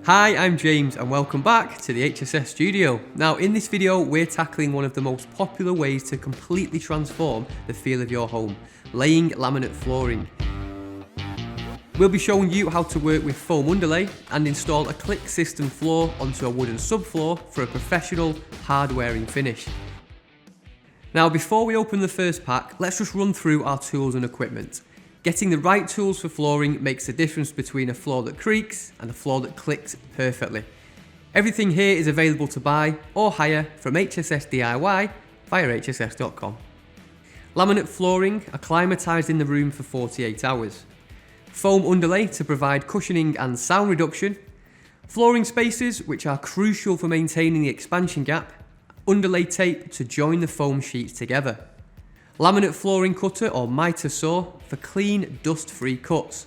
Hi, I'm James and welcome back to the HSS studio. Now in this video we're tackling one of the most popular ways to completely transform the feel of your home, laying laminate flooring. We'll be showing you how to work with foam underlay and install a click system floor onto a wooden subfloor for a professional hard-wearing finish. Now before we open the first pack, let's just run through our tools and equipment. Getting the right tools for flooring makes the difference between a floor that creaks and a floor that clicks perfectly. Everything here is available to buy or hire from HSS DIY via hss.com. Laminate flooring acclimatised in the room for 48 hours. Foam underlay to provide cushioning and sound reduction. Flooring spacers which are crucial for maintaining the expansion gap. Underlay tape to join the foam sheets together. Laminate flooring cutter or miter saw for clean, dust-free cuts.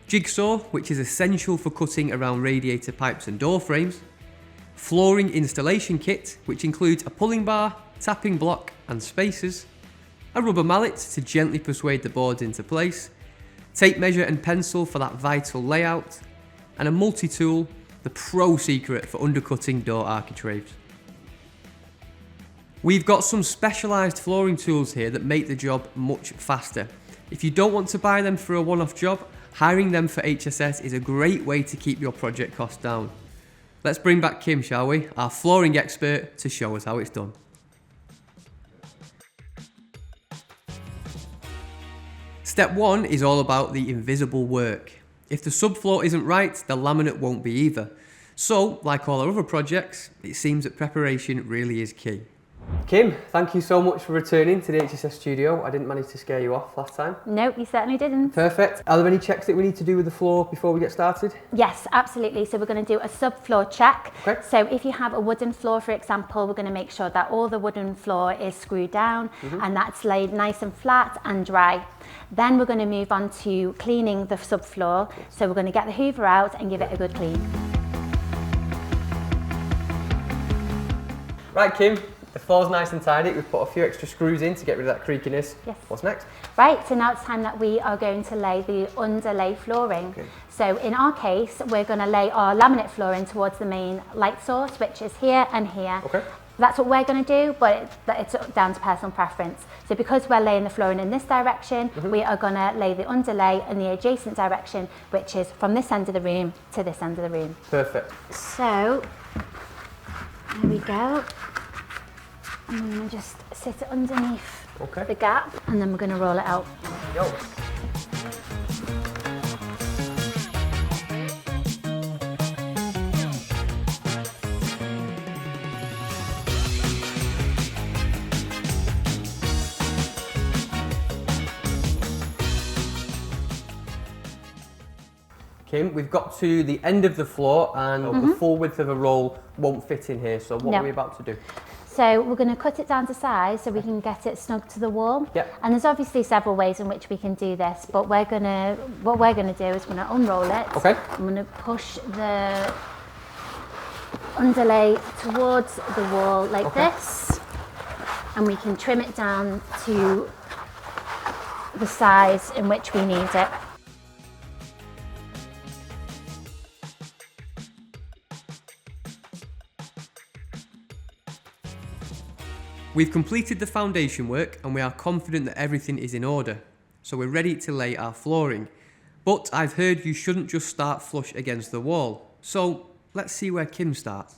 Jigsaw, which is essential for cutting around radiator pipes and door frames. Flooring installation kit, which includes a pulling bar, tapping block and spacers. A rubber mallet to gently persuade the boards into place. Tape measure and pencil for that vital layout. And a multi-tool, the pro secret for undercutting door architraves. We've got some specialised flooring tools here that make the job much faster. If you don't want to buy them for a one-off job, hiring them for HSS is a great way to keep your project costs down. Let's bring back Kim, shall we, our flooring expert, to show us how it's done. Step 1 is all about the invisible work. If the subfloor isn't right, the laminate won't be either. So, like all our other projects, it seems that preparation really is key. Kim, thank you so much for returning to the HSS studio. I didn't manage to scare you off last time. Nope, you certainly didn't. Perfect. Are there any checks that we need to do with the floor before we get started? Yes, absolutely. So we're going to do a subfloor check. Okay. So if you have a wooden floor, for example, we're going to make sure that all the wooden floor is screwed down and that's laid nice and flat and dry. Then we're going to move on to cleaning the subfloor. So we're going to get the hoover out and give it a good clean. Right, Kim. The floor's nice and tidy. We've put a few extra screws in to get rid of that creakiness. Yes. What's next? Right, so now it's time that we are going to lay the underlay flooring. Okay. So in our case, we're going to lay our laminate flooring towards the main light source, which is here and here. Okay. That's what we're going to do, but it's down to personal preference. So because we're laying the flooring in this direction, we are going to lay the underlay in the adjacent direction, which is from this end of the room to this end of the room. Perfect. So, there we go. I'm going to just sit it underneath the gap and then we're going to roll it out. Yo. Kim, we've got to the end of the floor and the full width of a roll won't fit in here, so what are we about to do? So we're going to cut it down to size so we can get it snug to the wall. Yep. And there's obviously several ways in which we can do this, but what we're going to do is we're going to unroll it. Okay. I'm going to push the underlay towards the wall like this, and we can trim it down to the size in which we need it. We've completed the foundation work and we are confident that everything is in order, so we're ready to lay our flooring. But I've heard you shouldn't just start flush against the wall, so let's see where Kim starts.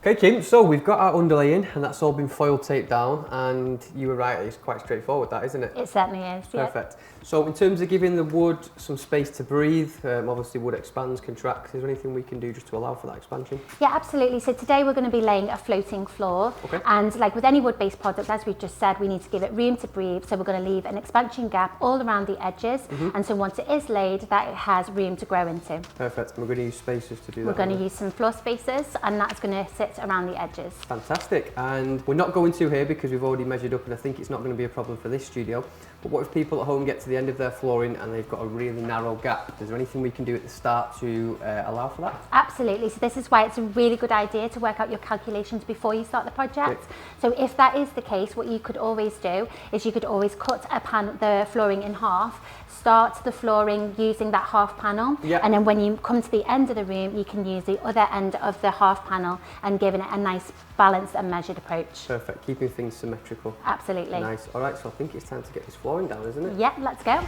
Okay Kim, so we've got our underlay in and that's all been foil taped down, and you were right, it's quite straightforward that, isn't it? It certainly is. Perfect. Yeah. So in terms of giving the wood some space to breathe, obviously wood expands, contracts, is there anything we can do just to allow for that expansion? Yeah, absolutely. So today we're going to be laying a floating floor, and like with any wood-based product, as we've just said, we need to give it room to breathe, so we're going to leave an expansion gap all around the edges, and so once it is laid, that it has room to grow into. Perfect. And we're going to use spacers to do that. We're going to use some floor spacers, and that's going to sit around the edges. Fantastic. And we're not going to here because we've already measured up, and I think it's not going to be a problem for this studio. But what if people at home get to the end of their flooring and they've got a really narrow gap? Is there anything we can do at the start to allow for that? Absolutely. So this is why it's a really good idea to work out your calculations before you start the project. So if that is the case, what you could always do is you could always cut the flooring in half, start the flooring using that half panel, and then when you come to the end of the room, you can use the other end of the half panel and giving it a nice balanced and measured approach. Perfect. Keeping things symmetrical. Absolutely. Nice. All right, so I think it's time to get this flooring down, isn't it? Yeah, let's go.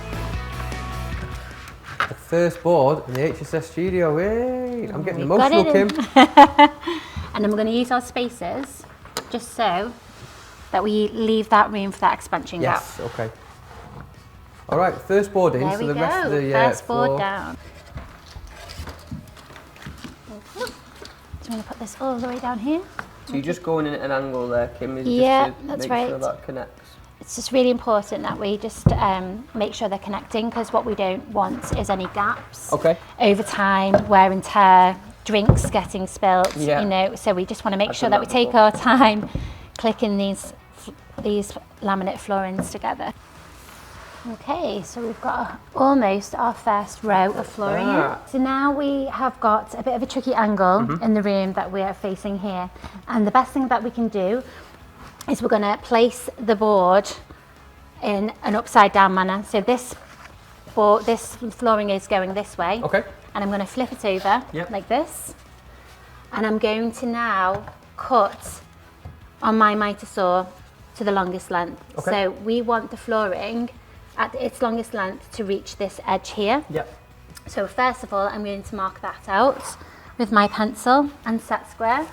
The first board in the HSS studio. Hey, I'm getting emotional, Kim. And then we're going to use our spacers just so that we leave that room for that expansion gap. Yes, okay. All right, first board in, There so we the go. rest of the First floor. board down. So I'm going to put this all the way down here. So you're just going in at an angle there, Kim, is Yeah, just to that's make right. sure that connects. It's just really important that we just make sure they're connecting, because what we don't want is any gaps. Okay. Over time, wear and tear, drinks getting spilt, Yeah. you know, so we just want to make I've sure done that we that take before. our time clicking these laminate floorings together. Okay, so we've got almost our first row of flooring in. So now we have got a bit of a tricky angle in the room that we are facing here. And the best thing that we can do is we're going to place the board in an upside down manner. So this flooring is going this way. Okay. And I'm going to flip it over like this. And I'm going to now cut on my miter saw to the longest length. Okay. So we want the flooring at its longest length to reach this edge here. Yep. So first of all, I'm going to mark that out with my pencil and set square.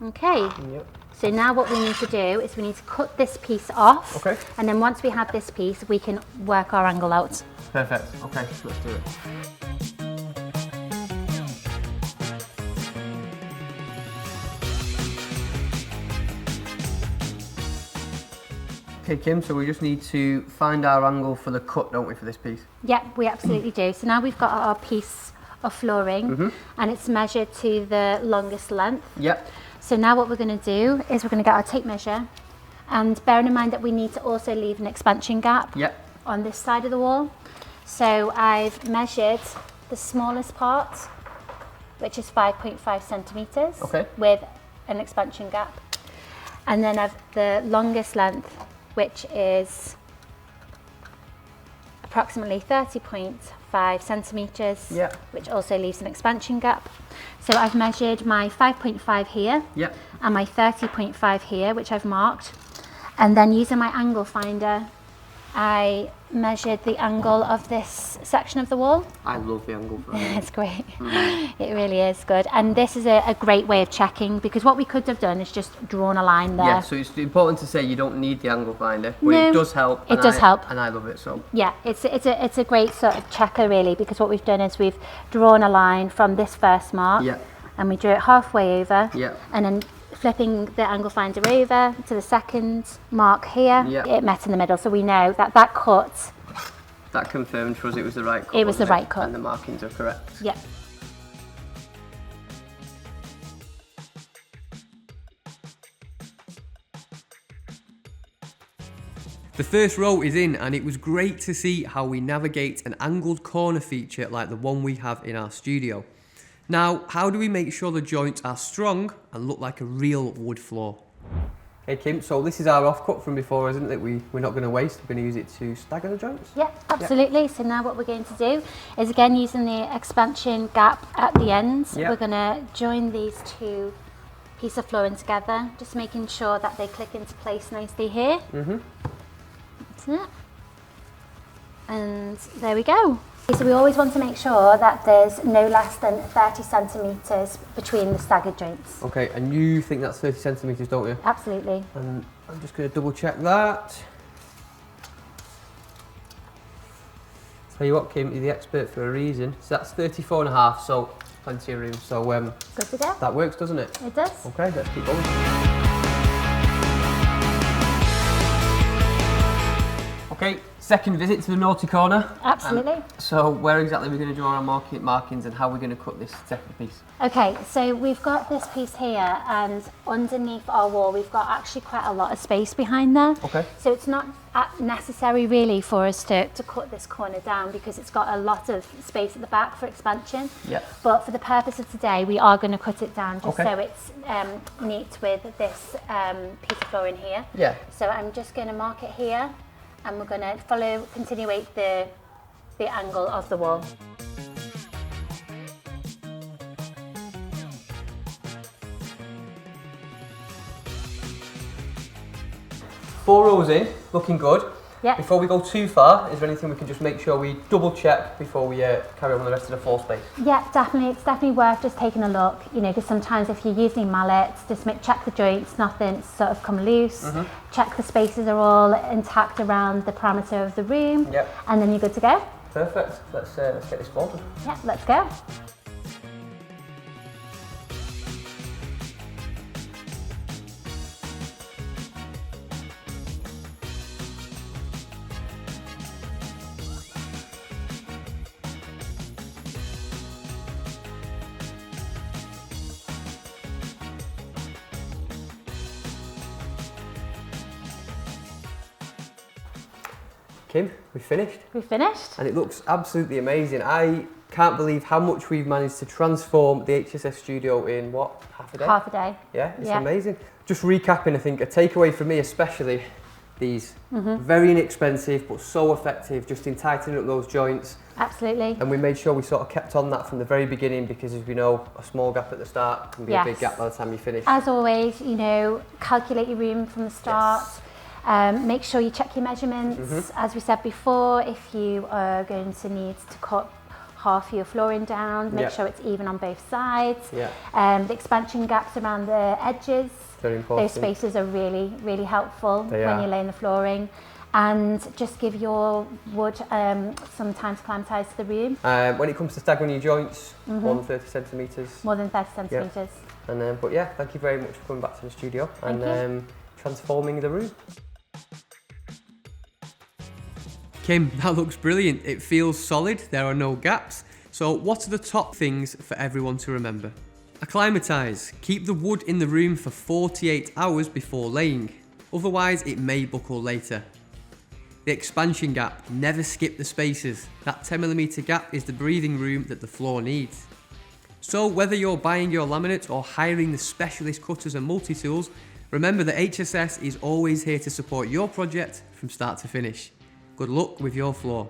Okay. Yep. So now what we need to do is we need to cut this piece off. Okay. And then once we have this piece, we can work our angle out. Perfect. Okay, let's do it. Okay, Kim, so we just need to find our angle for the cut, don't we, for this piece? Yep, we absolutely do. So now we've got our piece of flooring and it's measured to the longest length. Yep. So now what we're going to do is we're going to get our tape measure, and bearing in mind that we need to also leave an expansion gap on this side of the wall. So I've measured the smallest part, which is 5.5 centimetres with an expansion gap. And then I've the longest length, which is approximately 30.5 centimetres, which also leaves an expansion gap. So I've measured my 5.5 here and my 30.5 here, which I've marked. And then using my angle finder, I measured the angle of this section of the wall. I love the angle finder. It's great. It really is good. And this is a great way of checking, because what we could have done is just drawn a line there. Yeah, so it's important to say you don't need the angle finder, but No, it does help. it does help. And I love it, so. Yeah, it's a great sort of checker really, because what we've done is we've drawn a line from this first mark and we drew it halfway over and then flipping the angle finder over to the second mark here, it met in the middle. So we know that that cut... That confirmed for us it was the right cut. It was the right cut. And the markings are correct. Yeah. The first row is in, and it was great to see how we navigate an angled corner feature like the one we have in our studio. Now, how do we make sure the joints are strong and look like a real wood floor? Hey Kim, so this is our offcut from before, isn't it? We're not going to waste, we're going to use it to stagger the joints? Yeah, absolutely. So now what we're going to do is, again, using the expansion gap at the ends, we're going to join these two pieces of flooring together, just making sure that they click into place nicely here. That's it. And there we go. So we always want to make sure that there's no less than 30 centimetres between the staggered joints. Okay, and you think that's 30 centimetres, don't you? Absolutely. And I'm just going to double check that. Tell you what, Kim, you're the expert for a reason. So that's 34.5, so plenty of room. So good to go. That works, doesn't it? It does. Okay, let's keep going. Okay, second visit to the naughty corner. Absolutely. So where exactly are we going to draw our markings and how we're going to cut this second piece? Okay, so we've got this piece here, and underneath our wall we've got actually quite a lot of space behind there. Okay. So it's not necessary really for us to cut this corner down because it's got a lot of space at the back for expansion. Yeah. But for the purpose of today, we are going to cut it down just Okay. so it's neat with this piece of flooring here. Yeah. So I'm just going to mark it here, and we're going to continuate the angle of the wall. Four rows in, looking good. Yeah. Before we go too far, is there anything we can just make sure we double check before we carry on with the rest of the floor space? Yeah, definitely. It's definitely worth just taking a look, you know, because sometimes if you're using mallets, just check the joints, nothing's sort of come loose. Check the spaces are all intact around the parameter of the room. Yep. And then you're good to go. Perfect. Let's get this bolted. Yeah, let's go. Kim, we finished. We finished. And it looks absolutely amazing. I can't believe how much we've managed to transform the HSS studio in what, half a day? Half a day. Yeah, it's amazing. Just recapping, I think a takeaway for me especially, these very inexpensive but so effective just in tightening up those joints. Absolutely. And we made sure we sort of kept on that from the very beginning because, as we know, a small gap at the start can be a big gap by the time you finish. As always, you know, calculate your room from the start. Yes. Make sure you check your measurements. As we said before, if you are going to need to cut half your flooring down, make sure it's even on both sides. Yeah. The expansion gaps around the edges, Very important. those spaces are really, really helpful when you're laying the flooring. And just give your wood some time to acclimatise to the room. When it comes to staggering your joints, more than 30 centimetres. More than 30 centimetres. And but yeah, thank you very much for coming back to the studio and transforming the room. Kim, that looks brilliant. It feels solid, there are no gaps. So what are the top things for everyone to remember? Acclimatise. Keep the wood in the room for 48 hours before laying. Otherwise, it may buckle later. The expansion gap. Never skip the spaces. That 10mm gap is the breathing room that the floor needs. So whether you're buying your laminate or hiring the specialist cutters and multi-tools, remember that HSS is always here to support your project from start to finish. Good luck with your floor.